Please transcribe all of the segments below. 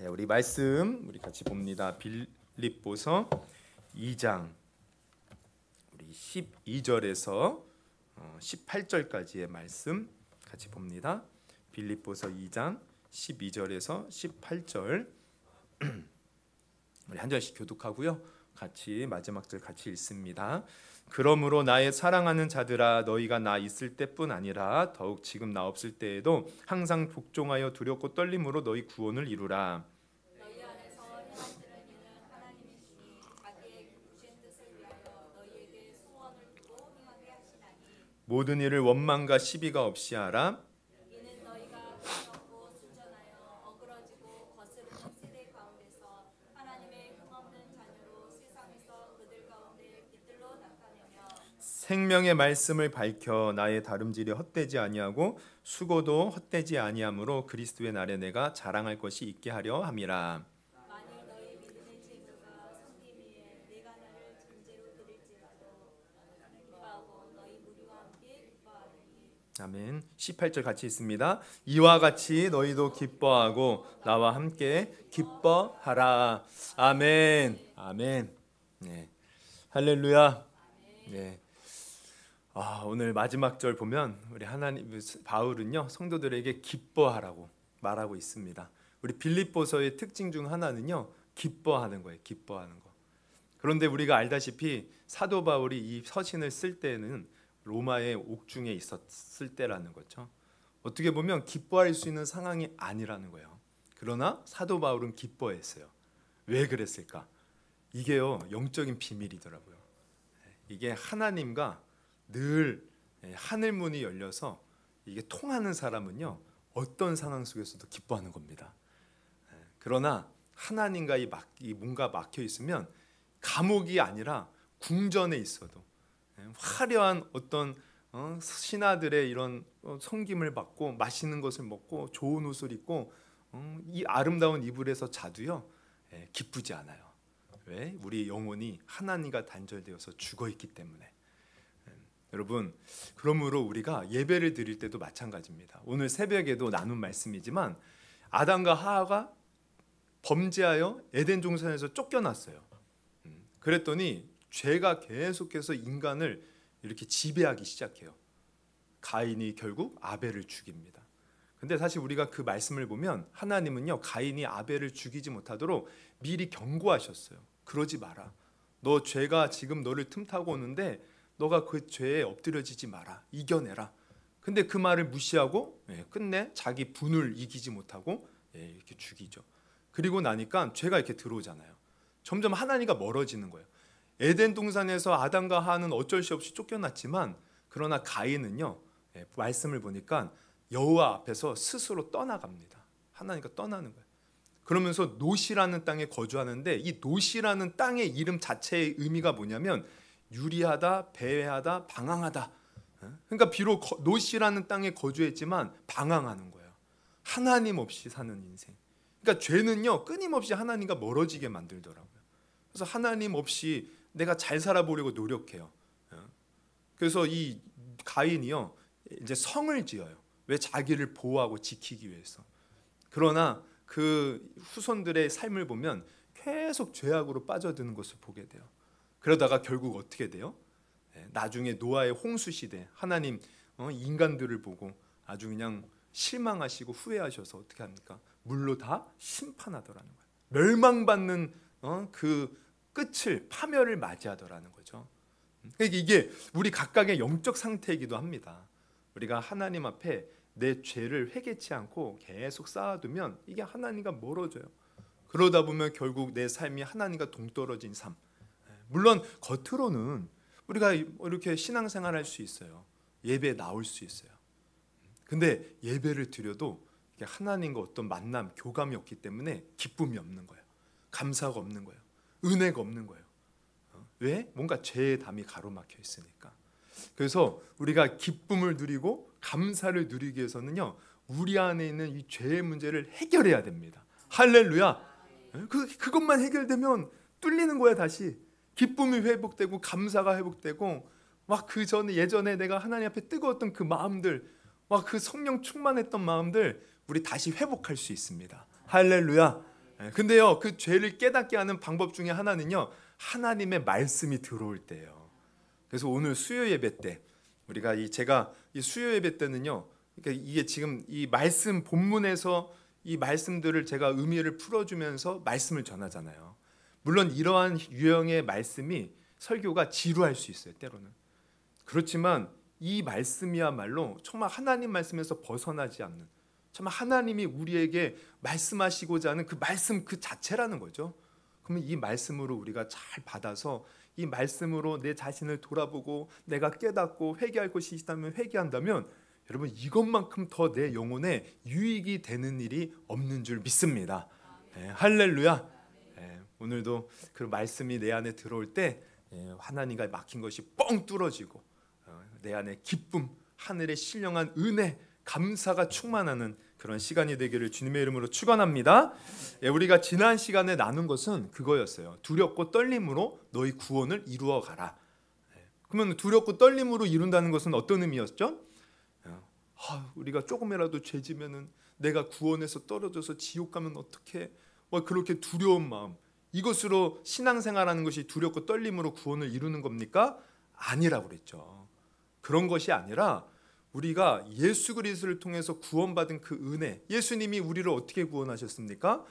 우리 말씀 우리 같이 봅니다. 빌립보서 2장 우리 12절에서 18절까지의 말씀 같이 봅니다. 빌립보서 2장 12절에서 18절 우리 한 절씩 교독하고요. 같이 마지막 절 같이 읽습니다. 그러므로 나의 사랑하는 자들아, 너희가 나 있을 때뿐 아니라 더욱 지금 나 없을 때에도 항상 복종하여 두렵고 떨림으로 너희 구원을 이루라. 너희 안에서 행하시는 이는 하나님이시니 자기의 기쁘신 뜻을 위하여 너희에게 소원을 두고 행하게 하시나니 모든 일을 원망과 시비가 없이 하라. 이는 너희가 힘이 없고 순전하여 어그러지고 거스르는 세대 가운데서 하나님의 흠없는 자녀로 세상에서 그들 가운데 빛들로 나타내며 생명의 말씀을 밝혀 나의 다름질이 헛되지 아니하고 수고도 헛되지 아니하므로 그리스도의 날에 내가 자랑할 것이 있게 하려 함이라. 만일 너희 믿음의 제도가 섬김 위에 내가 나를 전제로 드릴지라도 기뻐하고 너희 무리와 함께 기뻐하리니 아멘. 18절 같이 읽습니다. 이와 같이 너희도 기뻐하고 나와 함께 기뻐하라. 아멘. 아멘. 네. 할렐루야. 네. 오늘 마지막 절 보면 우리 하나님 바울은요 성도들에게 기뻐하라고 말하고 있습니다. 우리 빌립보서의 특징 중 하나는요 기뻐하는 거예요. 기뻐하는 거. 그런데 우리가 알다시피 사도 바울이 이 서신을 쓸 때는 로마의 옥중에 있었을 때라는 거죠. 어떻게 보면 기뻐할 수 있는 상황이 아니라는 거예요. 그러나 사도 바울은 기뻐했어요. 왜 그랬을까? 이게요 영적인 비밀이더라고요. 이게 하나님과 늘 하늘 문이 열려서 이게 통하는 사람은요 어떤 상황 속에서도 기뻐하는 겁니다. 그러나 하나님과 이 뭔가 막혀 있으면 감옥이 아니라 궁전에 있어도 화려한 어떤 신하들의 이런 섬김을 받고 맛있는 것을 먹고 좋은 옷을 입고 이 아름다운 이불에서 자도요 기쁘지 않아요. 왜? 우리 영혼이 하나님과 단절되어서 죽어 있기 때문에. 여러분, 그러므로 우리가 예배를 드릴 때도 마찬가지입니다. 오늘 새벽에도 나눈 말씀이지만 아담과 하와가 범죄하여 에덴 동산에서 쫓겨났어요. 그랬더니 죄가 계속해서 인간을 이렇게 지배하기 시작해요. 가인이 결국 아벨을 죽입니다. 근데 사실 우리가 그 말씀을 보면 하나님은요 가인이 아벨을 죽이지 못하도록 미리 경고하셨어요. 그러지 마라. 너 죄가 지금 너를 틈타고 오는데 너가 그 죄에 엎드려지지 마라. 이겨내라. 근데 그 말을 무시하고 끝내 자기 분을 이기지 못하고 이렇게 죽이죠. 그리고 나니까 죄가 이렇게 들어오잖아요. 점점 하나님과 멀어지는 거예요. 에덴 동산에서 아담과 하와는 어쩔 수 없이 쫓겨났지만 그러나 가인은요 말씀을 보니까 여호와 앞에서 스스로 떠나갑니다. 하나님과 떠나는 거예요. 그러면서 노시라는 땅에 거주하는데 이 노시라는 땅의 이름 자체의 의미가 뭐냐면 유리하다, 배회하다, 방황하다. 그러니까 비록 노시라는 땅에 거주했지만 방황하는 거예요. 하나님 없이 사는 인생. 그러니까 죄는요 끊임없이 하나님과 멀어지게 만들더라고요. 그래서 하나님 없이 내가 잘 살아보려고 노력해요. 그래서 이 가인이요 이제 성을 지어요. 왜? 자기를 보호하고 지키기 위해서. 그러나 그 후손들의 삶을 보면 계속 죄악으로 빠져드는 것을 보게 돼요. 그러다가 결국 어떻게 돼요? 나중에 노아의 홍수 시대 하나님 인간들을 보고 아주 그냥 실망하시고 후회하셔서 어떻게 합니까? 물로 다 심판하더라는 거예요. 멸망받는 그 끝을 파멸을 맞이하더라는 거죠. 그러니까 이게 우리 각각의 영적 상태이기도 합니다. 우리가 하나님 앞에 내 죄를 회개치 않고 계속 쌓아두면 이게 하나님과 멀어져요. 그러다 보면 결국 내 삶이 하나님과 동떨어진 삶. 물론 겉으로는 우리가 이렇게 신앙생활할 수 있어요. 예배에 나올 수 있어요. 근데 예배를 드려도 하나님과 어떤 만남, 교감이 없기 때문에 기쁨이 없는 거예요. 감사가 없는 거예요. 은혜가 없는 거예요. 왜? 뭔가 죄의 담이 가로막혀 있으니까. 그래서 우리가 기쁨을 누리고 감사를 누리기 위해서는요 우리 안에 있는 이 죄의 문제를 해결해야 됩니다. 할렐루야. 그것만 해결되면 뚫리는 거야. 다시 기쁨이 회복되고 감사가 회복되고 막 그 전에 예전에 내가 하나님 앞에 뜨거웠던 그 마음들, 막 그 성령 충만했던 마음들 우리 다시 회복할 수 있습니다. 할렐루야. 근데요, 그 죄를 깨닫게 하는 방법 중에 하나는요, 하나님의 말씀이 들어올 때예요. 그래서 오늘 수요 예배 때 우리가 제가 이 수요 예배 때는요, 그러니까 이게 지금 이 말씀 본문에서 이 말씀들을 제가 의미를 풀어주면서 말씀을 전하잖아요. 물론 이러한 유형의 말씀이 설교가 지루할 수 있어요, 때로는. 그렇지만 이 말씀이야말로 정말 하나님 말씀에서 벗어나지 않는, 정말 하나님이 우리에게 말씀하시고자 하는 그 말씀 그 자체라는 거죠. 그러면 이 말씀으로 우리가 잘 받아서 이 말씀으로 내 자신을 돌아보고 내가 깨닫고 회개할 것이 있다면 회개한다면 여러분 이것만큼 더 내 영혼에 유익이 되는 일이 없는 줄 믿습니다. 할렐루야. 오늘도 그 말씀이 내 안에 들어올 때 하나님과 막힌 것이 뻥 뚫어지고 내 안에 기쁨, 하늘의 신령한 은혜, 감사가 충만하는 그런 시간이 되기를 주님의 이름으로 축원합니다. 우리가 지난 시간에 나눈 것은 그거였어요. 두렵고 떨림으로 너희 구원을 이루어 가라. 그러면 두렵고 떨림으로 이룬다는 것은 어떤 의미였죠? 우리가 조금이라도 죄지면은 내가 구원에서 떨어져서 지옥 가면 어떡해? 그렇게 두려운 마음, 이것으로 신앙생활하는 것이 두렵고 떨림으로 구원을 이루는 겁니까? 아니라고 그랬죠. 그런 것이 아니라 우리가 예수 그리스도를 통해서 구원받은 그 은혜, 예수님이 우리를 어떻게 구원하셨습니까?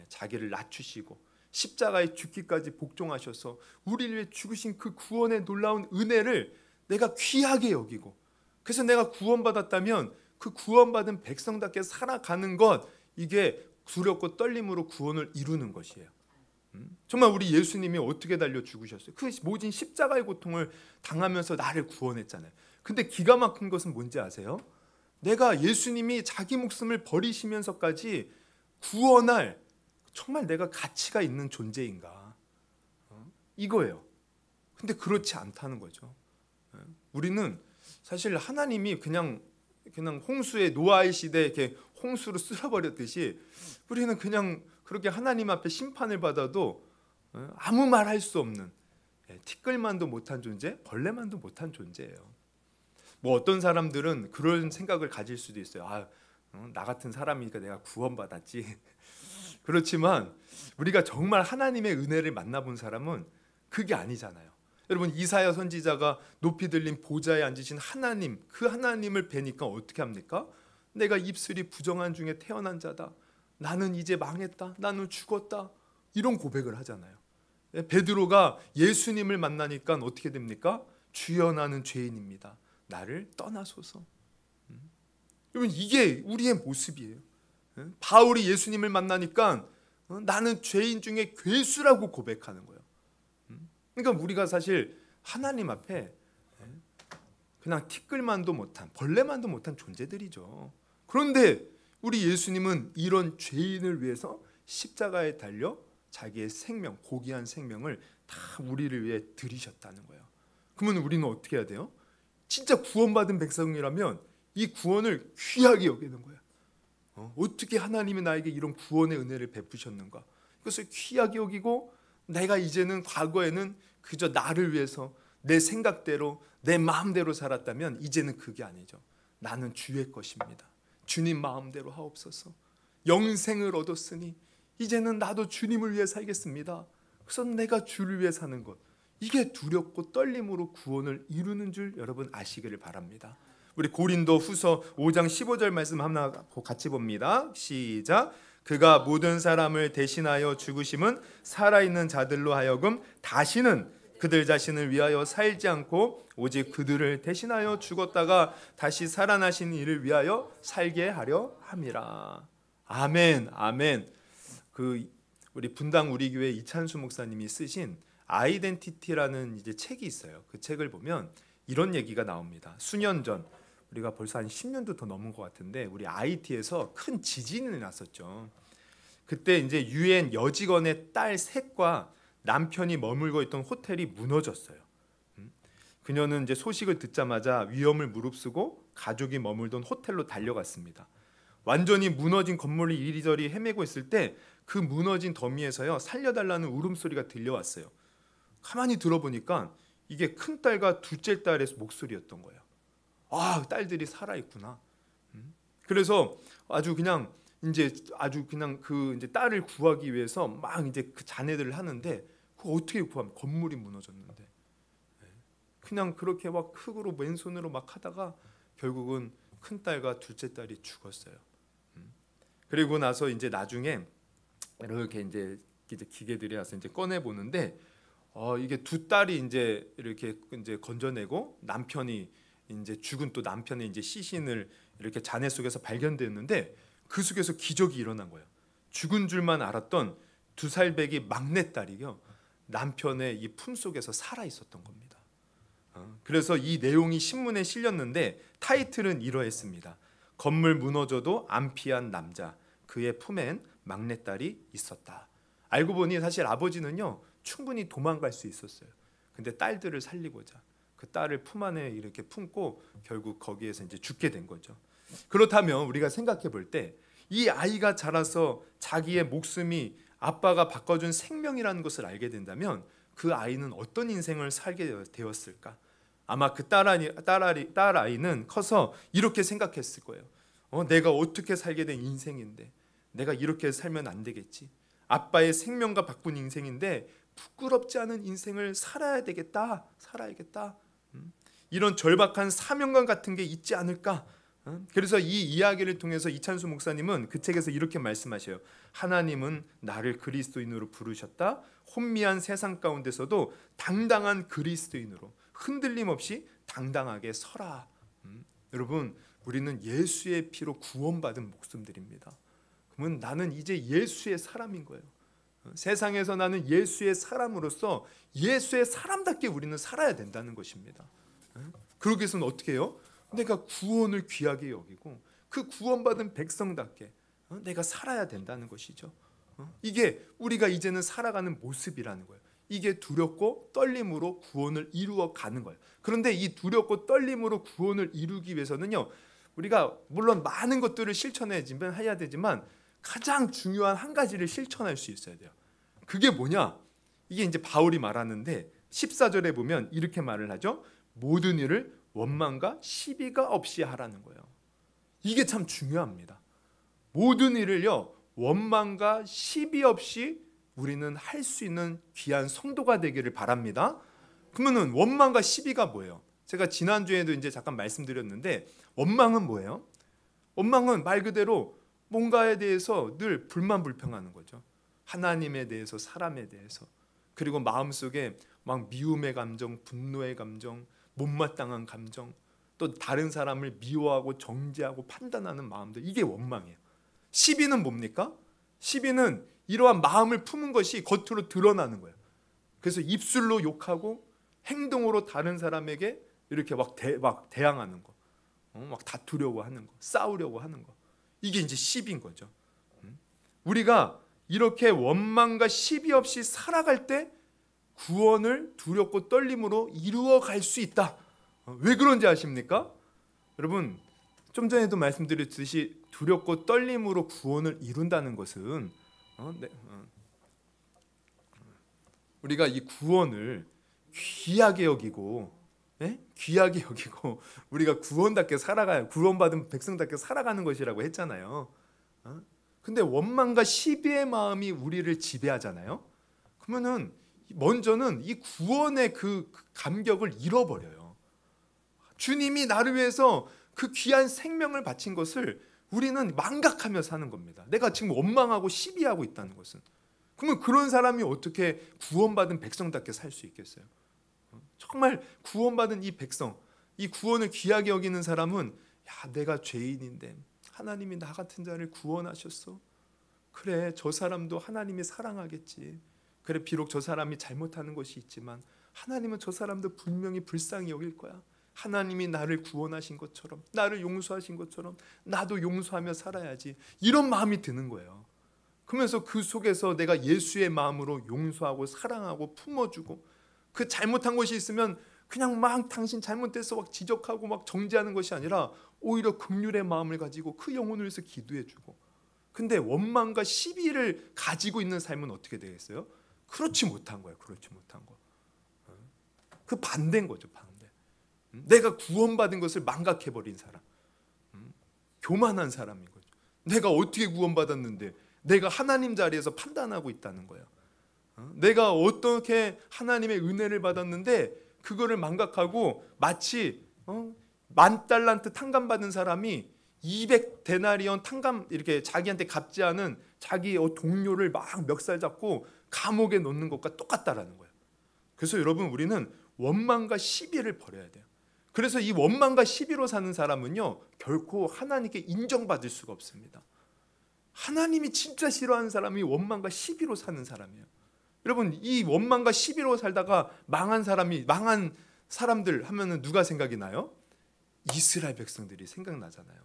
자기를 낮추시고 십자가에 죽기까지 복종하셔서 우리를 위해 죽으신 그 구원의 놀라운 은혜를 내가 귀하게 여기고, 그래서 내가 구원받았다면 그 구원받은 백성답게 살아가는 것, 이게 두렵고 떨림으로 구원을 이루는 것이에요. 정말 우리 예수님이 어떻게 달려 죽으셨어요? 그 모진 십자가의 고통을 당하면서 나를 구원했잖아요. 근데 기가 막힌 것은 뭔지 아세요? 내가 예수님이 자기 목숨을 버리시면서까지 구원할 정말 내가 가치가 있는 존재인가? 이거예요. 근데 그렇지 않다는 거죠. 우리는 사실 하나님이 그냥 홍수의 노아의 시대에 이렇게 홍수로 쓸어버렸듯이 우리는 그냥 그렇게 하나님 앞에 심판을 받아도 아무 말 할 수 없는, 티끌만도 못한 존재, 벌레만도 못한 존재예요. 어떤 사람들은 그런 생각을 가질 수도 있어요. 나 같은 사람이니까 내가 구원받았지. 그렇지만 우리가 정말 하나님의 은혜를 만나본 사람은 그게 아니잖아요. 여러분, 이사야 선지자가 높이 들린 보좌에 앉으신 하나님, 그 하나님을 뵈니까 어떻게 합니까? 내가 입술이 부정한 중에 태어난 자다. 나는 이제 망했다. 나는 죽었다. 이런 고백을 하잖아요. 베드로가 예수님을 만나니까 어떻게 됩니까? 주여 나는 죄인입니다. 나를 떠나소서. 여러분, 이게 우리의 모습이에요. 바울이 예수님을 만나니까 나는 죄인 중에 괴수라고 고백하는 거예요. 그러니까 우리가 사실 하나님 앞에 그냥 티끌만도 못한, 벌레만도 못한 존재들이죠. 그런데 우리 예수님은 이런 죄인을 위해서 십자가에 달려 자기의 생명, 고귀한 생명을 다 우리를 위해 드리셨다는 거예요. 그러면 우리는 어떻게 해야 돼요? 진짜 구원받은 백성이라면 이 구원을 귀하게 여기는 거예요. 어떻게 하나님이 나에게 이런 구원의 은혜를 베푸셨는가? 이것을 귀하게 여기고, 내가 이제는 과거에는 그저 나를 위해서 내 생각대로 내 마음대로 살았다면 이제는 그게 아니죠. 나는 주의 것입니다. 주님 마음대로 하옵소서. 영생을 얻었으니 이제는 나도 주님을 위해 살겠습니다. 그래서 내가 주를 위해 사는 것, 이게 두렵고 떨림으로 구원을 이루는 줄 여러분 아시기를 바랍니다. 우리 고린도 후서 5장 15절 말씀 하나 같이 봅니다. 시작. 그가 모든 사람을 대신하여 죽으심은 살아있는 자들로 하여금 다시는 그들 자신을 위하여 살지 않고 오직 그들을 대신하여 죽었다가 다시 살아나신 이를 위하여 살게 하려 함이라. 아멘, 아멘. 우리 분당 우리 교회 이찬수 목사님이 쓰신 아이덴티티라는 이제 책이 있어요. 그 책을 보면 이런 얘기가 나옵니다. 수년 전, 우리가 벌써 한 10년도 더 넘은 것 같은데, 우리 IT에서 큰 지진이 났었죠. 그때 이제 유엔 여직원의 딸 셋과 남편이 머물고 있던 호텔이 무너졌어요. 그녀는 이제 소식을 듣자마자 위험을 무릅쓰고 가족이 머물던 호텔로 달려갔습니다. 완전히 무너진 건물을 이리저리 헤매고 있을 때 그 무너진 더미에서요, 살려달라는 울음소리가 들려왔어요. 가만히 들어보니까 이게 큰딸과 둘째 딸의 목소리였던 거예요. 딸들이 살아있구나. 그래서 아주 그냥 이제 아주 그냥 그 이제 딸을 구하기 위해서 막 이제 그 자네들을 하는데 그 어떻게 구하면 건물이 무너졌는데 그냥 그렇게 막 흙으로 맨손으로 막 하다가 결국은 큰 딸과 둘째 딸이 죽었어요. 그리고 나서 이제 나중에 이렇게 이제 기계들이 와서 이제 꺼내 보는데 이게 두 딸이 이제 이렇게 이제 건져내고 남편이 이제 죽은 또 남편의 이제 시신을 이렇게 잔해 속에서 발견됐는데 그 속에서 기적이 일어난 거예요. 죽은 줄만 알았던 2살배기 막내딸이요 남편의 이 품 속에서 살아 있었던 겁니다. 그래서 이 내용이 신문에 실렸는데 타이틀은 이러했습니다. 건물 무너져도 안 피한 남자, 그의 품엔 막내딸이 있었다. 알고 보니 사실 아버지는요 충분히 도망갈 수 있었어요. 근데 딸들을 살리고자 그 딸을 품 안에 이렇게 품고 결국 거기에서 이제 죽게 된 거죠. 그렇다면 우리가 생각해 볼 때 이 아이가 자라서 자기의 목숨이 아빠가 바꿔준 생명이라는 것을 알게 된다면 그 아이는 어떤 인생을 살게 되었을까? 아마 그 딸아이는 커서 이렇게 생각했을 거예요. 내가 어떻게 살게 된 인생인데 내가 이렇게 살면 안 되겠지. 아빠의 생명과 바꾼 인생인데 부끄럽지 않은 인생을 살아야겠다. 이런 절박한 사명감 같은 게 있지 않을까? 그래서 이 이야기를 통해서 이찬수 목사님은 그 책에서 이렇게 말씀하셔요. 하나님은 나를 그리스도인으로 부르셨다. 혼미한 세상 가운데서도 당당한 그리스도인으로 흔들림 없이 당당하게 서라. 여러분, 우리는 예수의 피로 구원받은 목숨들입니다. 그러면 나는 이제 예수의 사람인 거예요. 세상에서 나는 예수의 사람으로서 예수의 사람답게 우리는 살아야 된다는 것입니다. 그러기 위해서는 어떻게 해요? 내가 구원을 귀하게 여기고 그 구원받은 백성답게 내가 살아야 된다는 것이죠. 이게 우리가 이제는 살아가는 모습이라는 거예요. 이게 두렵고 떨림으로 구원을 이루어 가는 거예요. 그런데 이 두렵고 떨림으로 구원을 이루기 위해서는요, 우리가 물론 많은 것들을 실천해야 되지만 가장 중요한 한 가지를 실천할 수 있어야 돼요. 그게 뭐냐? 이게 이제 바울이 말하는데 14절에 보면 이렇게 말을 하죠. 모든 일을 원망과 시비가 없이 하라는 거예요. 이게 참 중요합니다. 모든 일을요 원망과 시비 없이 우리는 할 수 있는 귀한 성도가 되기를 바랍니다. 그러면은 원망과 시비가 뭐예요? 제가 지난주에도 이제 잠깐 말씀드렸는데 원망은 뭐예요? 원망은 말 그대로 뭔가에 대해서 늘 불만불평하는 거죠. 하나님에 대해서, 사람에 대해서. 그리고 마음속에 막 미움의 감정, 분노의 감정, 못마땅한 감정, 또 다른 사람을 미워하고 정죄하고 판단하는 마음들, 이게 원망이에요. 시비는 뭡니까? 시비는 이러한 마음을 품은 것이 겉으로 드러나는 거예요. 그래서 입술로 욕하고 행동으로 다른 사람에게 이렇게 막 대항하는 거, 막 다투려고 하는 거, 싸우려고 하는 거, 이게 이제 시비인 거죠. 우리가 이렇게 원망과 시비 없이 살아갈 때 구원을 두렵고 떨림으로 이루어 갈 수 있다. 왜 그런지 아십니까? 여러분, 좀 전에도 말씀드렸듯이 두렵고 떨림으로 구원을 이룬다는 것은 우리가 이 구원을 귀하게 여기고, 귀하게 여기고 우리가 구원답게 살아가요. 구원받은 백성답게 살아가는 것이라고 했잖아요. 근데 원망과 시비의 마음이 우리를 지배하잖아요. 그러면은 먼저는 이 구원의 그 감격을 잃어버려요. 주님이 나를 위해서 그 귀한 생명을 바친 것을 우리는 망각하며 사는 겁니다. 내가 지금 원망하고 시비하고 있다는 것은. 그러면 그런 사람이 어떻게 구원받은 백성답게 살 수 있겠어요? 정말 구원받은 이 백성, 이 구원을 귀하게 여기는 사람은 내가 죄인인데 하나님이 나 같은 자를 구원하셨어. 그래, 저 사람도 하나님이 사랑하겠지. 그래, 비록 저 사람이 잘못하는 것이 있지만 하나님은 저 사람도 분명히 불쌍히 여길 거야. 하나님이 나를 구원하신 것처럼, 나를 용서하신 것처럼 나도 용서하며 살아야지. 이런 마음이 드는 거예요. 그러면서 그 속에서 내가 예수의 마음으로 용서하고 사랑하고 품어주고, 그 잘못한 것이 있으면 그냥 막 당신 잘못돼서 막 지적하고 막 정죄하는 것이 아니라 오히려 긍휼의 마음을 가지고 그 영혼을 위해서 기도해주고. 근데 원망과 시비를 가지고 있는 삶은 어떻게 되겠어요? 그렇지 못한 거예요. 그렇지 못한 거. 그 반대인 거죠. 반대. 내가 구원받은 것을 망각해버린 사람, 교만한 사람인 거죠. 내가 어떻게 구원받았는데 내가 하나님 자리에서 판단하고 있다는 거예요. 내가 어떻게 하나님의 은혜를 받았는데 그거를 망각하고 마치 10,000달란트 탕감받은 사람이 200데나리온 탕감 이렇게 자기한테 갚지 않은 자기 동료를 막 멱살 잡고 감옥에 넣는 것과 똑같다라는 거예요. 그래서 여러분 우리는 원망과 시비를 버려야 돼요. 그래서 이 원망과 시비로 사는 사람은요 결코 하나님께 인정받을 수가 없습니다. 하나님이 진짜 싫어하는 사람이 원망과 시비로 사는 사람이에요. 여러분 이 원망과 시비로 살다가 망한 사람들 하면은 누가 생각이 나요? 이스라엘 백성들이 생각나잖아요.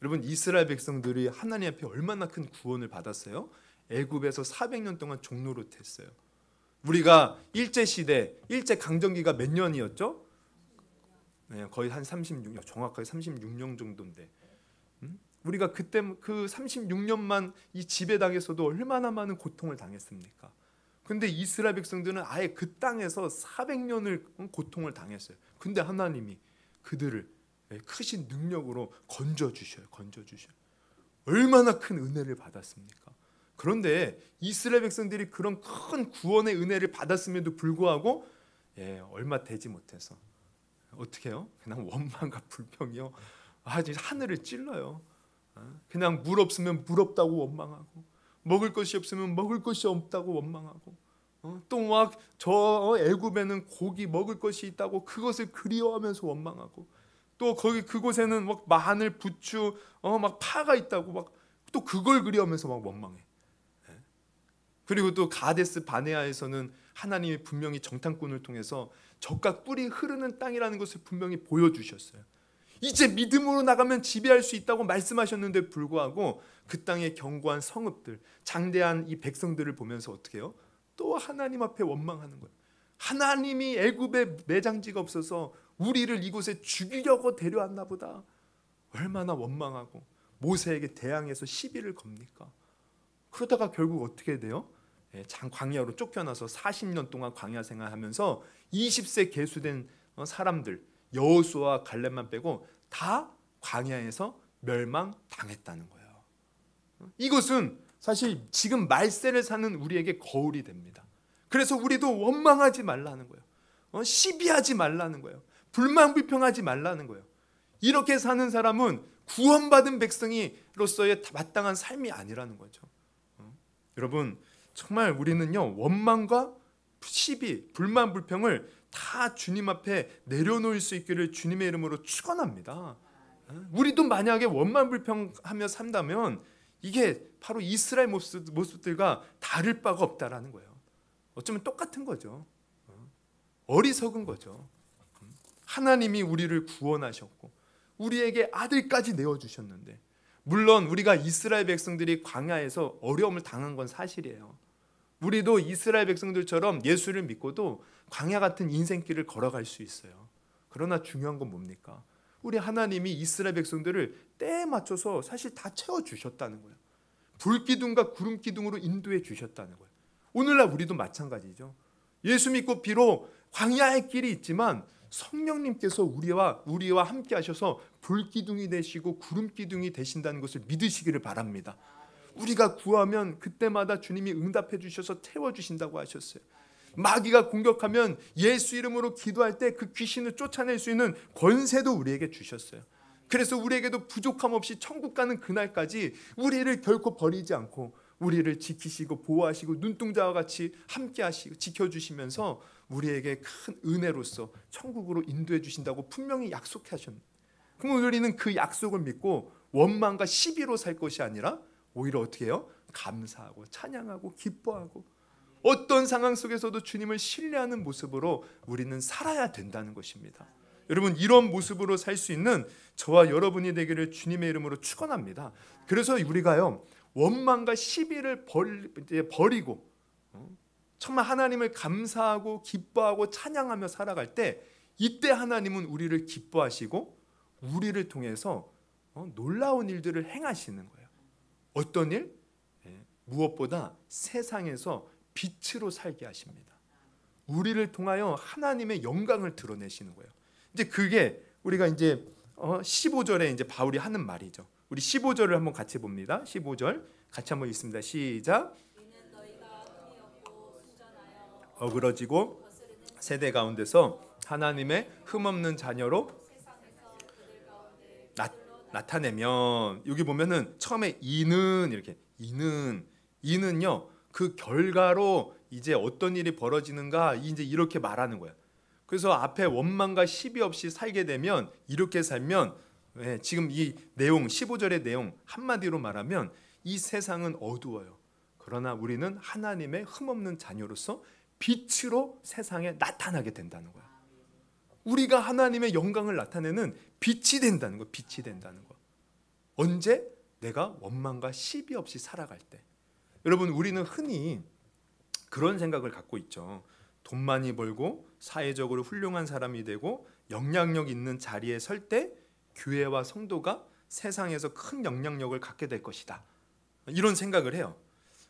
여러분 이스라엘 백성들이 하나님 앞에 얼마나 큰 구원을 받았어요? 애굽에서 400년 동안 종노릇했어요. 우리가 일제시대, 일제강점기가 몇 년이었죠? 네, 거의 한 36년, 정확하게 36년 정도인데 우리가 그때 그 36년만 이 지배당에서도 얼마나 많은 고통을 당했습니까? 근데 이스라엘 백성들은 아예 그 땅에서 400년을 고통을 당했어요. 근데 하나님이 그들을 크신 능력으로 건져주셔요. 얼마나 큰 은혜를 받았습니까? 그런데 이스라엘 백성들이 그런 큰 구원의 은혜를 받았음에도 불구하고 얼마 되지 못해서 어떻게 해요? 그냥 원망과 불평이요. 하늘을 찔러요. 그냥 물 없으면 물 없다고 원망하고 먹을 것이 없으면 먹을 것이 없다고 원망하고 또 막 저 애굽에는 고기 먹을 것이 있다고 그것을 그리워하면서 원망하고 또 거기 그곳에는 막 마늘, 부추, 막 파가 있다고 막 또 그걸 그리워하면서 막 원망해. 그리고 또 가데스 바네아에서는 하나님이 분명히 정탐꾼을 통해서 적과 꿀이 흐르는 땅이라는 것을 분명히 보여주셨어요. 이제 믿음으로 나가면 지배할 수 있다고 말씀하셨는데 불구하고 그 땅의 견고한 성읍들, 장대한 이 백성들을 보면서 어떻게 해요? 또 하나님 앞에 원망하는 거예요. 하나님이 애굽에 매장지가 없어서 우리를 이곳에 죽이려고 데려왔나 보다. 얼마나 원망하고 모세에게 대항해서 시비를 겁니까? 그러다가 결국 어떻게 돼요? 광야로 쫓겨나서 40년 동안 광야 생활하면서 20세 계수된 사람들 여호수아와 갈렙만 빼고 다 광야에서 멸망당했다는 거예요. 이것은 사실 지금 말세를 사는 우리에게 거울이 됩니다. 그래서 우리도 원망하지 말라는 거예요. 시비하지 말라는 거예요. 불만불평하지 말라는 거예요. 이렇게 사는 사람은 구원받은 백성이로서의 마땅한 삶이 아니라는 거죠. 여러분 정말 우리는요 원망과 시비, 불만, 불평을 다 주님 앞에 내려놓을 수 있기를 주님의 이름으로 축원합니다. 우리도 만약에 원만 불평하며 산다면 이게 바로 이스라엘 모습들과 다를 바가 없다라는 거예요. 어쩌면 똑같은 거죠. 어리석은 거죠. 하나님이 우리를 구원하셨고 우리에게 아들까지 내어주셨는데 물론 우리가 이스라엘 백성들이 광야에서 어려움을 당한 건 사실이에요. 우리도 이스라엘 백성들처럼 예수를 믿고도 광야 같은 인생길을 걸어갈 수 있어요. 그러나 중요한 건 뭡니까? 우리 하나님이 이스라엘 백성들을 때에 맞춰서 사실 다 채워주셨다는 거예요. 불기둥과 구름기둥으로 인도해 주셨다는 거예요. 오늘날 우리도 마찬가지죠. 예수 믿고 비록 광야의 길이 있지만 성령님께서 우리와 함께 하셔서 불기둥이 되시고 구름기둥이 되신다는 것을 믿으시기를 바랍니다. 우리가 구하면 그때마다 주님이 응답해 주셔서 채워주신다고 하셨어요. 마귀가 공격하면 예수 이름으로 기도할 때 그 귀신을 쫓아낼 수 있는 권세도 우리에게 주셨어요. 그래서 우리에게도 부족함 없이 천국 가는 그날까지 우리를 결코 버리지 않고 우리를 지키시고 보호하시고 눈동자와 같이 함께 하시고 지켜주시면서 우리에게 큰 은혜로서 천국으로 인도해 주신다고 분명히 약속하셨는데 그럼 우리는 그 약속을 믿고 원망과 시비로 살 것이 아니라 오히려 어떻게 해요? 감사하고 찬양하고 기뻐하고 어떤 상황 속에서도 주님을 신뢰하는 모습으로 우리는 살아야 된다는 것입니다. 여러분 이런 모습으로 살 수 있는 저와 여러분이 되기를 주님의 이름으로 축원합니다. 그래서 우리가요 원망과 시비를 버리고 정말 하나님을 감사하고 기뻐하고 찬양하며 살아갈 때 이때 하나님은 우리를 기뻐하시고 우리를 통해서 놀라운 일들을 행하시는 거예요. 어떤 일? 무엇보다 세상에서 빛으로 살게 하십니다. 우리를 통하여 하나님의 영광을 드러내시는 거예요. 이제 그게 우리가 이제 15절에 이제 바울이 하는 말이죠. 우리 15절을 한번 같이 봅니다. 15절 같이 한번 읽습니다. 시작. 이는 너희가 흠이 없고 순전하여 어그러지고 거스르는 세대 가운데서 하나님의 흠없는 자녀로 세상에서 그들 가운데 나타내면, 여기 보면은 처음에 이는 이렇게 이는요 그 결과로 이제 어떤 일이 벌어지는가 이제 이렇게 말하는 거야. 그래서 앞에 원망과 시비 없이 살게 되면, 이렇게 살면, 지금 이 내용 15절의 내용 한마디로 말하면 이 세상은 어두워요. 그러나 우리는 하나님의 흠없는 자녀로서 빛으로 세상에 나타나게 된다는 거야. 우리가 하나님의 영광을 나타내는 빛이 된다는 거, 빛이 된다는 거. 언제? 내가 원망과 시비 없이 살아갈 때. 여러분, 우리는 흔히 그런 생각을 갖고 있죠. 돈 많이 벌고 사회적으로 훌륭한 사람이 되고 영향력 있는 자리에 설 때 교회와 성도가 세상에서 큰 영향력을 갖게 될 것이다, 이런 생각을 해요.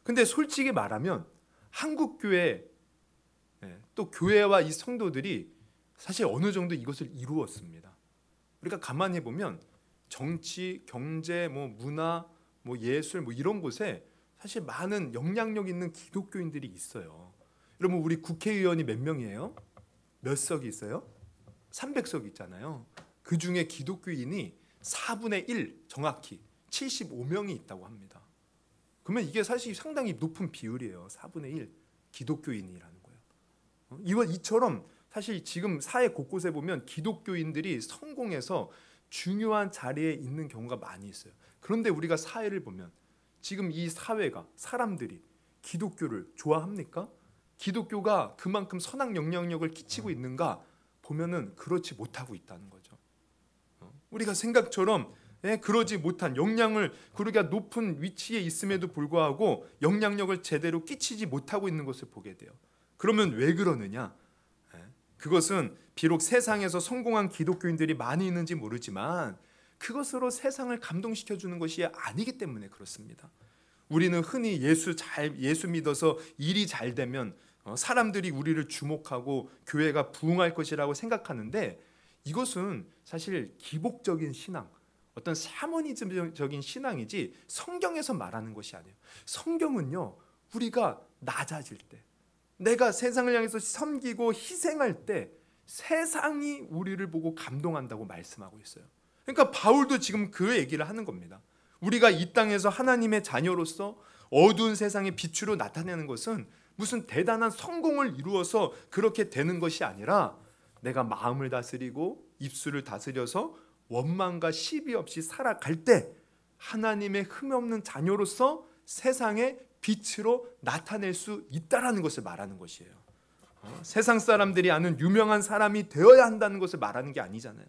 근데 솔직히 말하면 한국 교회, 또 교회와 이 성도들이 사실 어느 정도 이것을 이루었습니다. 우리가 가만히 보면 정치, 경제, 문화, 예술 이런 곳에 사실 많은 영향력 있는 기독교인들이 있어요. 여러분, 우리 국회의원이 몇 명이에요? 몇 석이 있어요? 300석 있잖아요. 그 중에 기독교인이 4분의 1, 정확히 75명이 있다고 합니다. 그러면 이게 사실 상당히 높은 비율이에요. 4분의 1 기독교인이라는 거예요. 이처럼 사실 지금 사회 곳곳에 보면 기독교인들이 성공해서 중요한 자리에 있는 경우가 많이 있어요. 그런데 우리가 사회를 보면 지금 이 사회가, 사람들이 기독교를 좋아합니까? 기독교가 그만큼 선한 영향력을 끼치고 있는가 보면은 그렇지 못하고 있다는 거죠. 우리가 생각처럼 그러지 못한, 영향을, 그러기가 높은 위치에 있음에도 불구하고 영향력을 제대로 끼치지 못하고 있는 것을 보게 돼요. 그러면 왜 그러느냐? 그것은 비록 세상에서 성공한 기독교인들이 많이 있는지 모르지만 그것으로 세상을 감동시켜주는 것이 아니기 때문에 그렇습니다. 우리는 흔히 예수 믿어서 일이 잘 되면 사람들이 우리를 주목하고 교회가 부흥할 것이라고 생각하는데, 이것은 사실 기복적인 신앙, 어떤 샤머니즘적인 신앙이지 성경에서 말하는 것이 아니에요. 성경은요, 우리가 낮아질 때, 내가 세상을 향해서 섬기고 희생할 때 세상이 우리를 보고 감동한다고 말씀하고 있어요. 그러니까 바울도 지금 그 얘기를 하는 겁니다. 우리가 이 땅에서 하나님의 자녀로서 어두운 세상의 빛으로 나타내는 것은 무슨 대단한 성공을 이루어서 그렇게 되는 것이 아니라, 내가 마음을 다스리고 입술을 다스려서 원망과 시비 없이 살아갈 때 하나님의 흠없는 자녀로서 세상의 빛으로 나타낼 수 있다라는 것을 말하는 것이에요. 세상 사람들이 아는 유명한 사람이 되어야 한다는 것을 말하는 게 아니잖아요.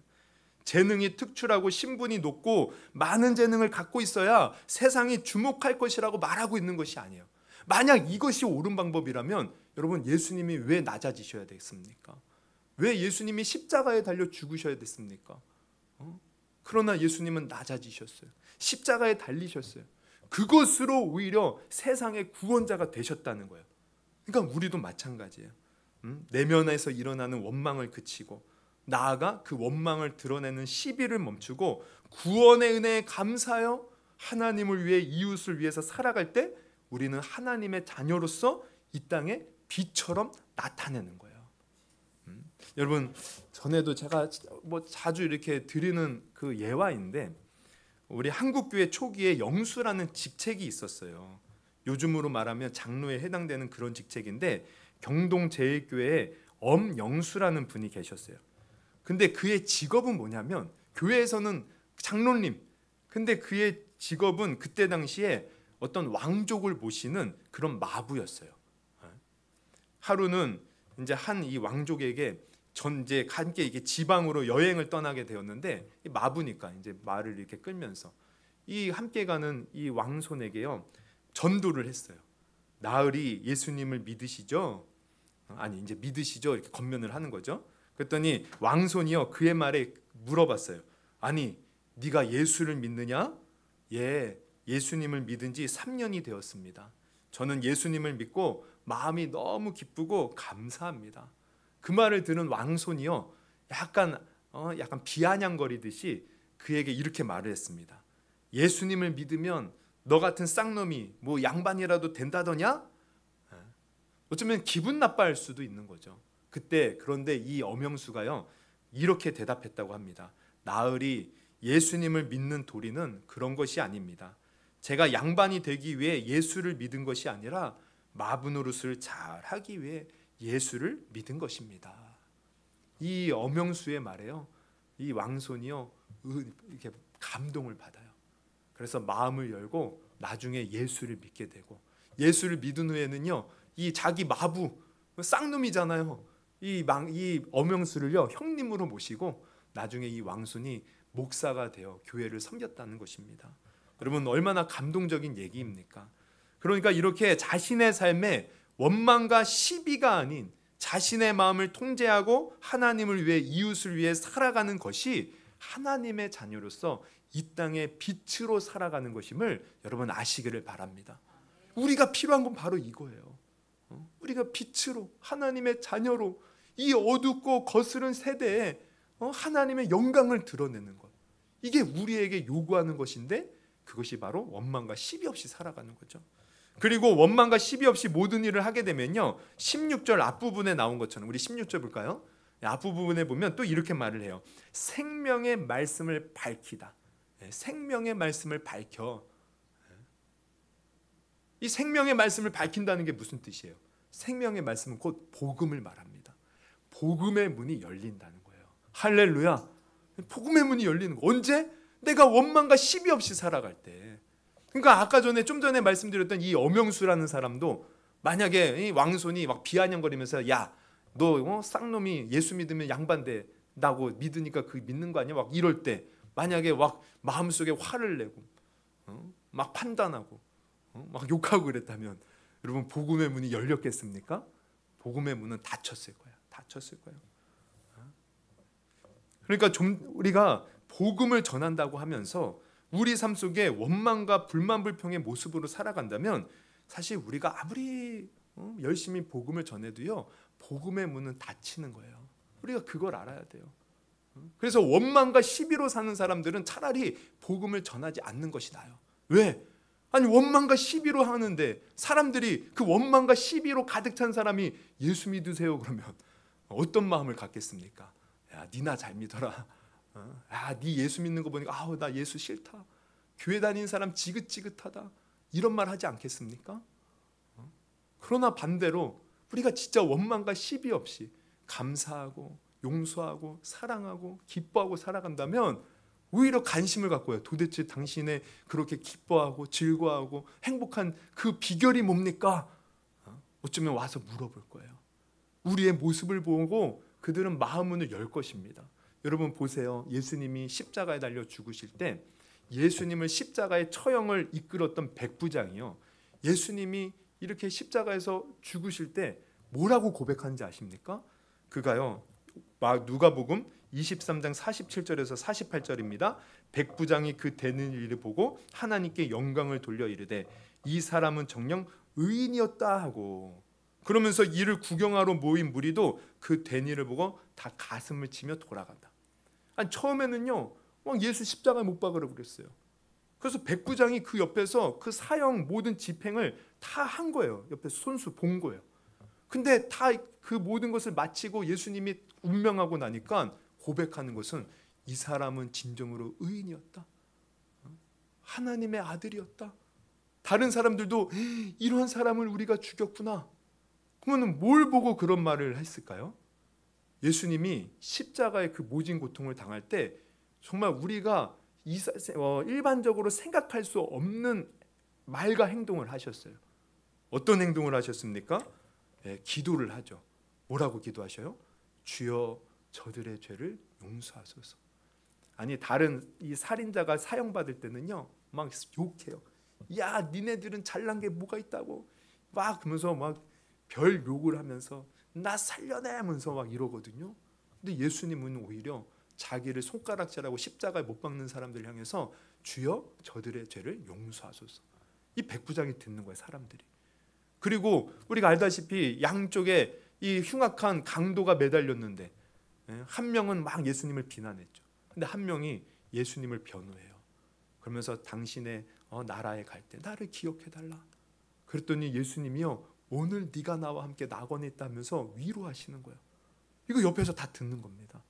재능이 특출하고 신분이 높고 많은 재능을 갖고 있어야 세상이 주목할 것이라고 말하고 있는 것이 아니에요. 만약 이것이 옳은 방법이라면 여러분, 예수님이 왜 낮아지셔야 되겠습니까? 왜 예수님이 십자가에 달려 죽으셔야 됐습니까? 그러나 예수님은 낮아지셨어요. 십자가에 달리셨어요. 그것으로 오히려 세상의 구원자가 되셨다는 거예요. 그러니까 우리도 마찬가지예요. 내면에서 일어나는 원망을 그치고, 나아가 그 원망을 드러내는 시비를 멈추고 구원의 은혜에 감사하여 하나님을 위해, 이웃을 위해서 살아갈 때 우리는 하나님의 자녀로서 이 땅에 빛처럼 나타내는 거예요. 여러분, 전에도 제가 자주 이렇게 드리는 그 예화인데, 우리 한국교회 초기에 영수라는 직책이 있었어요. 요즘으로 말하면 장로에 해당되는 그런 직책인데, 경동제일교회에 엄영수라는 분이 계셨어요. 근데 그의 직업은 뭐냐면, 교회에서는 장로님, 근데 그의 직업은 그때 당시에 어떤 왕족을 모시는 그런 마부였어요. 하루는 이제 한 이 왕족에게 전제 함께 이게 지방으로 여행을 떠나게 되었는데, 이 마부니까 이제 말을 이렇게 끌면서 이 함께 가는 이 왕손에게요 전도를 했어요. 나으리 예수님을 믿으시죠? 아니, 이제 믿으시죠? 이렇게 권면을 하는 거죠. 그랬더니 왕손이요 그의 말에 물어봤어요. 아니, 네가 예수를 믿느냐? 예, 예수님을 믿은 지 3년이 되었습니다. 저는 예수님을 믿고 마음이 너무 기쁘고 감사합니다. 그 말을 들은 왕손이요 약간 비아냥거리듯이 그에게 이렇게 말을 했습니다. 예수님을 믿으면 너 같은 쌍놈이 뭐 양반이라도 된다더냐? 어쩌면 기분 나빠할 수도 있는 거죠. 그런데 이 엄영수가요 이렇게 대답했다고 합니다. 나으리, 예수님을 믿는 도리는 그런 것이 아닙니다. 제가 양반이 되기 위해 예수를 믿은 것이 아니라 마부노릇을 잘 하기 위해 예수를 믿은 것입니다. 이 엄영수의 말에요 이 왕손이요 이렇게 감동을 받아요. 그래서 마음을 열고 나중에 예수를 믿게 되고, 예수를 믿은 후에는요 이 자기 마부 쌍놈이잖아요. 이 엄영수를요 형님으로 모시고 나중에 이 왕손이 목사가 되어 교회를 섬겼다는 것입니다. 여러분 얼마나 감동적인 얘기입니까? 그러니까 이렇게 자신의 삶에 원망과 시비가 아닌 자신의 마음을 통제하고 하나님을 위해, 이웃을 위해 살아가는 것이 하나님의 자녀로서 이 땅의 빛으로 살아가는 것임을 여러분 아시기를 바랍니다. 우리가 필요한 건 바로 이거예요. 우리가 빛으로, 하나님의 자녀로 이 어둡고 거스른 세대에 하나님의 영광을 드러내는 것, 이게 우리에게 요구하는 것인데 그것이 바로 원망과 시비 없이 살아가는 거죠. 그리고 원망과 시비 없이 모든 일을 하게 되면요 16절 앞부분에 나온 것처럼, 우리 16절 볼까요? 앞부분에 보면 또 이렇게 말을 해요. 생명의 말씀을 밝히다. 생명의 말씀을 밝혀. 이 생명의 말씀을 밝힌다는 게 무슨 뜻이에요? 생명의 말씀은 곧 복음을 말합니다. 복음의 문이 열린다는 거예요. 할렐루야. 복음의 문이 열리는 거. 언제? 내가 원망과 시비 없이 살아갈 때. 그러니까 아까 좀 전에 말씀드렸던 이 엄영수라는 사람도 만약에 이 왕손이 막 비아냥거리면서 야, 너 쌍놈이 예수 믿으면 양반 된다고 믿으니까 그 믿는 거 아니야? 막 이럴 때 만약에 막 마음속에 화를 내고 막 판단하고 막 욕하고 그랬다면 여러분 복음의 문이 열렸겠습니까? 복음의 문은 닫혔을 거야. 닫혔을 거예요. 그러니까 좀 우리가 복음을 전한다고 하면서 우리 삶 속에 원망과 불만 불평의 모습으로 살아간다면 사실 우리가 아무리 열심히 복음을 전해도요 복음의 문은 닫히는 거예요. 우리가 그걸 알아야 돼요. 그래서 원망과 시비로 사는 사람들은 차라리 복음을 전하지 않는 것이 나아요. 왜? 아니 원망과 시비로 하는데 사람들이 그 원망과 시비로 가득 찬 사람이 예수 믿으세요 그러면 어떤 마음을 갖겠습니까? 야, 니나 잘 믿어라. 야, 니 예수 믿는 거 보니까 아우 나 예수 싫다. 교회 다니는 사람 지긋지긋하다. 이런 말 하지 않겠습니까? 그러나 반대로 우리가 진짜 원망과 시비 없이 감사하고 용서하고 사랑하고 기뻐하고 살아간다면 오히려 관심을 갖고요. 도대체 당신의 그렇게 기뻐하고 즐거워하고 행복한 그 비결이 뭡니까? 어쩌면 와서 물어볼 거예요. 우리의 모습을 보고 그들은 마음문을 열 것입니다. 여러분 보세요. 예수님이 십자가에 달려 죽으실 때 예수님을 십자가의 처형을 이끌었던 백부장이요. 예수님이 이렇게 십자가에서 죽으실 때 뭐라고 고백하는지 아십니까? 그가요. 누가복음 23장 47절에서 48절입니다. 백부장이 그 되는 일을 보고 하나님께 영광을 돌려 이르되 이 사람은 정녕 의인이었다 하고, 그러면서 이를 구경하러 모인 무리도 그 된 일을 보고 다 가슴을 치며 돌아간다. 아니 처음에는요 예수 십자가에 못 박으라고 그랬어요. 그래서 백부장이 그 옆에서 그 사형 모든 집행을 다 한 거예요. 옆에서 손수 본 거예요. 근데 다 그 모든 것을 마치고 예수님이 운명하고 나니까 고백하는 것은 이 사람은 진정으로 의인이었다. 하나님의 아들이었다. 다른 사람들도 이런 사람을 우리가 죽였구나. 그러면 뭘 보고 그런 말을 했을까요? 예수님이 십자가의 그 모진 고통을 당할 때 정말 우리가 일반적으로 생각할 수 없는 말과 행동을 하셨어요. 어떤 행동을 하셨습니까? 기도를 하죠. 뭐라고 기도하셔요? 주여 저들의 죄를 용서하소서. 아니 다른 이 살인자가 사형받을 때는요 막 욕해요. 야 니네들은 잘난 게 뭐가 있다고 막 그러면서 막 별 욕을 하면서 나 살려내면서 막 이러거든요. 근데 예수님은 오히려 자기를 손가락질하고 십자가에 못 박는 사람들 향해서 주여 저들의 죄를 용서하소서. 이 백부장이 듣는 거예요, 사람들이. 그리고 우리가 알다시피 양쪽에 이 흉악한 강도가 매달렸는데 한 명은 막 예수님을 비난했죠. 근데 한 명이 예수님을 변호해요. 그러면서 당신의 나라에 갈 때 나를 기억해달라. 그랬더니 예수님이요, 오늘 네가 나와 함께 낙원에 있다면서 위로하시는 거예요. 이거 옆에서 다 듣는 겁니다.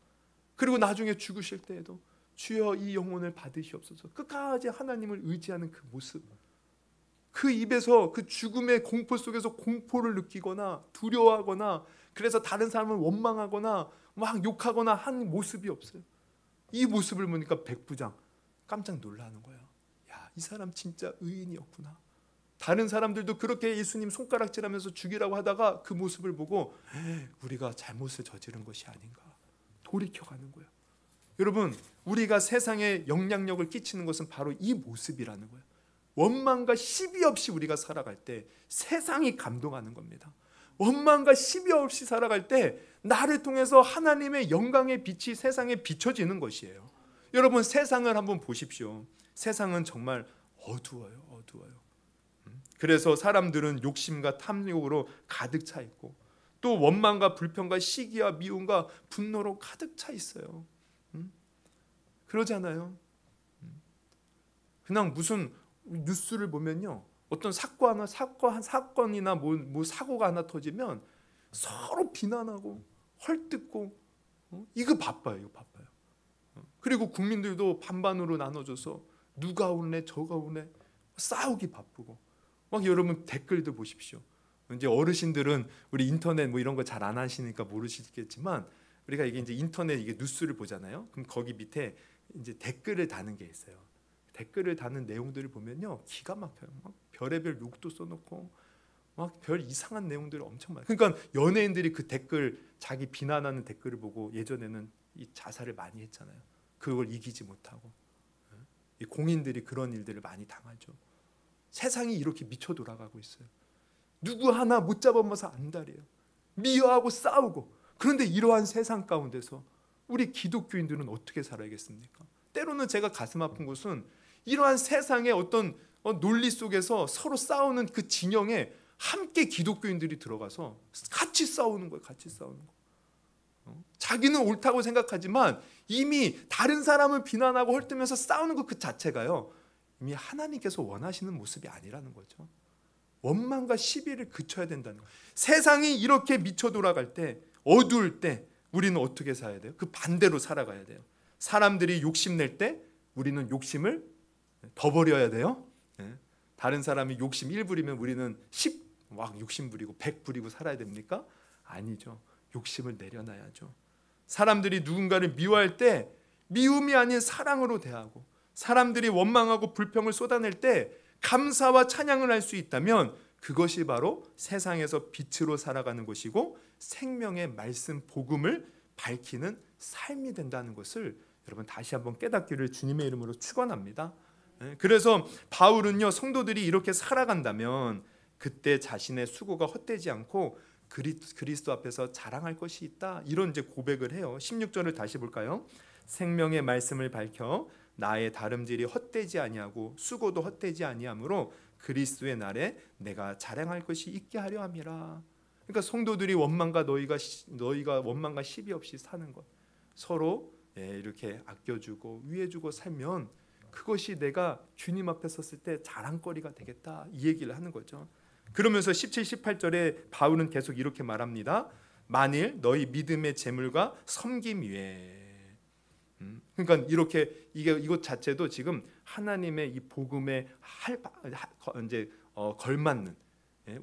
그리고 나중에 죽으실 때에도 주여 이 영혼을 받으시옵소서. 끝까지 하나님을 의지하는 그 모습, 그 입에서 그 죽음의 공포 속에서 공포를 느끼거나 두려워하거나 그래서 다른 사람을 원망하거나 막 욕하거나 한 모습이 없어요. 이 모습을 보니까 백부장 깜짝 놀라는 거예요. 야, 이 사람 진짜 의인이었구나. 다른 사람들도 그렇게 예수님 손가락질하면서 죽이라고 하다가 그 모습을 보고 우리가 잘못을 저지른 것이 아닌가 돌이켜가는 거예요. 여러분, 우리가 세상에 영향력을 끼치는 것은 바로 이 모습이라는 거예요. 원망과 시비 없이 우리가 살아갈 때 세상이 감동하는 겁니다. 원망과 시비 없이 살아갈 때 나를 통해서 하나님의 영광의 빛이 세상에 비춰지는 것이에요. 여러분, 세상을 한번 보십시오. 세상은 정말 어두워요. 어두워요. 그래서 사람들은 욕심과 탐욕으로 가득 차 있고 또 원망과 불평과 시기와 미움과 분노로 가득 차 있어요. 그러잖아요. 그냥 무슨 뉴스를 보면요, 어떤 사건이나 뭐 사고가 하나 터지면 서로 비난하고 헐뜯고 이거 바빠요. 이거 바빠요. 그리고 국민들도 반반으로 나눠져서 누가 오네 저가 오네 싸우기 바쁘고 막 여러분 댓글도 보십시오. 이제 어르신들은 우리 인터넷 뭐 이런 거 잘 안 하시니까 모르시겠지만 우리가 이게 이제 인터넷 이게 뉴스를 보잖아요. 그럼 거기 밑에 이제 댓글을 다는 게 있어요. 댓글을 다는 내용들을 보면요, 기가 막혀요. 막 별의별 욕도 써놓고 막 별 이상한 내용들이 엄청 많아요. 그러니까 연예인들이 그 댓글 자기 비난하는 댓글을 보고 예전에는 이 자살을 많이 했잖아요. 그걸 이기지 못하고 이 공인들이 그런 일들을 많이 당하죠. 세상이 이렇게 미쳐 돌아가고 있어요. 누구 하나 못 잡아먹어서 안달이에요. 미워하고 싸우고. 그런데 이러한 세상 가운데서 우리 기독교인들은 어떻게 살아야겠습니까? 때로는 제가 가슴 아픈 것은 이러한 세상의 어떤 논리 속에서 서로 싸우는 그 진영에 함께 기독교인들이 들어가서 같이 싸우는 거예요. 같이 싸우는 거. 자기는 옳다고 생각하지만 이미 다른 사람을 비난하고 헐뜯으면서 싸우는 것 그 자체가요, 이미 하나님께서 원하시는 모습이 아니라는 거죠. 원망과 시비를 그쳐야 된다는 거예요. 세상이 이렇게 미쳐 돌아갈 때, 어두울 때 우리는 어떻게 살아야 돼요? 그 반대로 살아가야 돼요. 사람들이 욕심낼 때 우리는 욕심을 더 버려야 돼요. 다른 사람이 욕심 1 부리면 우리는 10 막 욕심 부리고 100 부리고 살아야 됩니까? 아니죠. 욕심을 내려놔야죠. 사람들이 누군가를 미워할 때 미움이 아닌 사랑으로 대하고, 사람들이 원망하고 불평을 쏟아낼 때 감사와 찬양을 할 수 있다면 그것이 바로 세상에서 빛으로 살아가는 것이고 생명의 말씀 복음을 밝히는 삶이 된다는 것을 여러분 다시 한번 깨닫기를 주님의 이름으로 축원합니다. 그래서 바울은요, 성도들이 이렇게 살아간다면 그때 자신의 수고가 헛되지 않고 그리스도 앞에서 자랑할 것이 있다, 이런 이제 고백을 해요. 16절을 다시 볼까요? 생명의 말씀을 밝혀 나의 다름질이 헛되지 아니하고 수고도 헛되지 아니하므로 그리스도의 날에 내가 자랑할 것이 있게 하려 함이라. 그러니까 성도들이 너희가 원망과 시비 없이 사는 것, 서로 이렇게 아껴주고 위해주고 살면 그것이 내가 주님 앞에 섰을 때 자랑거리가 되겠다, 이 얘기를 하는 거죠. 그러면서 17, 18절에 바울은 계속 이렇게 말합니다. 만일 너희 믿음의 재물과 섬김 위에. 그러니까 이렇게 이것 자체도 지금 하나님의 이 복음에 걸맞는,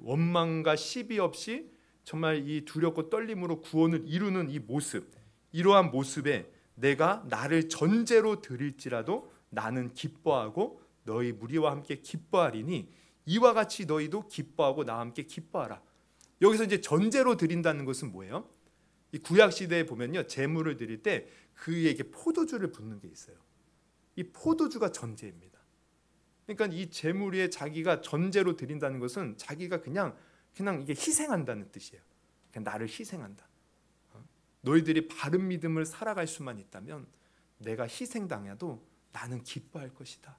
원망과 시비 없이 정말 이 두렵고 떨림으로 구원을 이루는 이 모습, 이러한 모습에 내가 나를 전제로 드릴지라도 나는 기뻐하고 너희 무리와 함께 기뻐하리니 이와 같이 너희도 기뻐하고 나와 함께 기뻐하라. 여기서 이제 전제로 드린다는 것은 뭐예요? 이 구약 시대에 보면요, 제물을 드릴 때 그에게 포도주를 붓는 게 있어요. 이 포도주가 전제입니다. 그러니까 이 제물에 자기가 전제로 드린다는 것은 자기가 그냥 이게 희생한다는 뜻이에요. 그냥 나를 희생한다. 너희들이 바른 믿음을 살아갈 수만 있다면 내가 희생당해도 나는 기뻐할 것이다.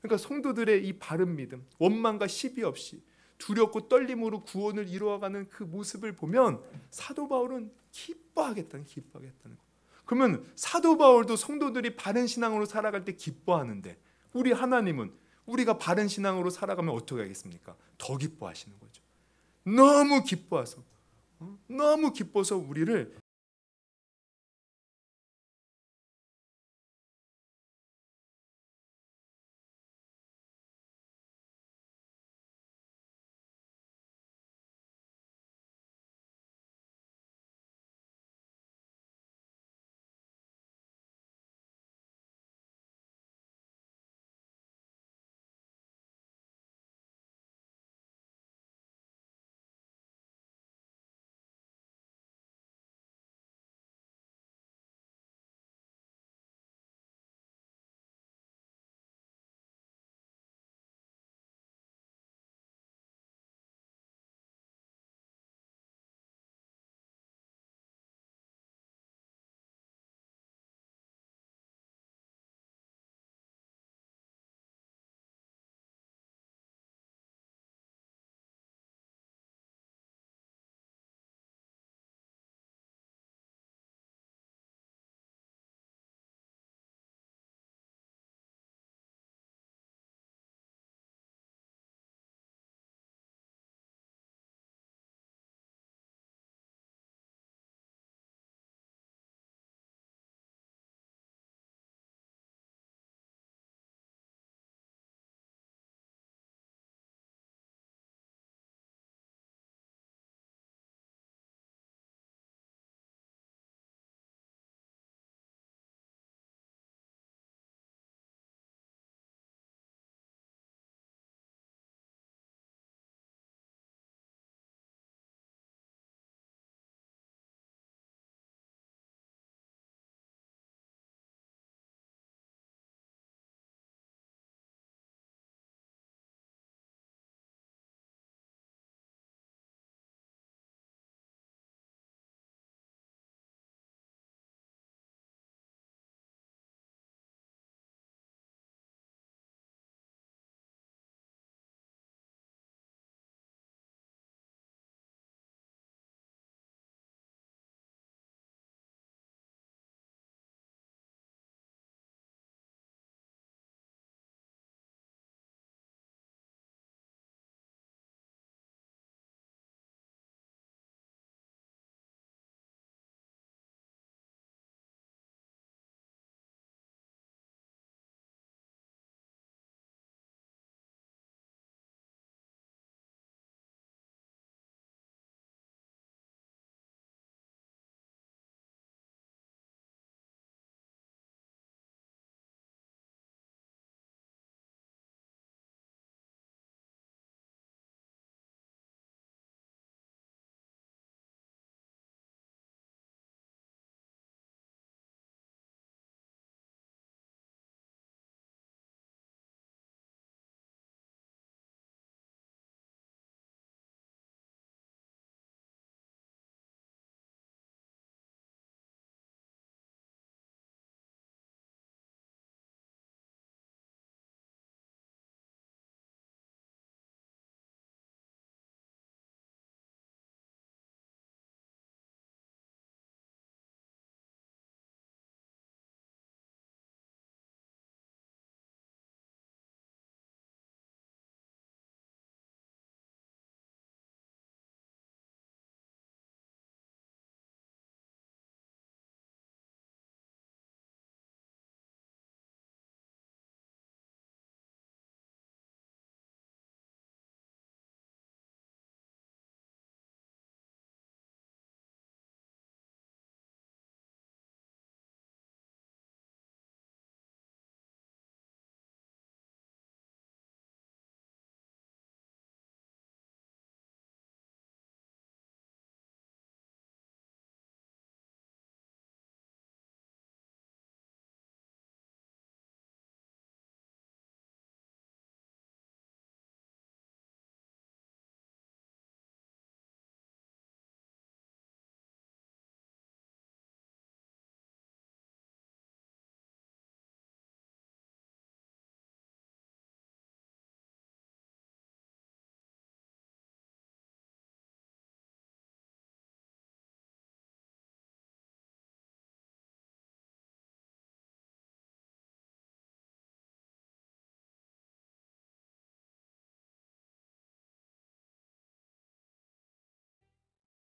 그러니까 성도들의 이 바른 믿음, 원망과 시비 없이 두렵고 떨림으로 구원을 이루어가는 그 모습을 보면 사도 바울은 기뻐하겠다는 거. 그러면 사도 바울도 성도들이 바른 신앙으로 살아갈 때 기뻐하는데 우리 하나님은 우리가 바른 신앙으로 살아가면 어떻게 하겠습니까? 더 기뻐하시는 거죠. 너무 기뻐서 우리를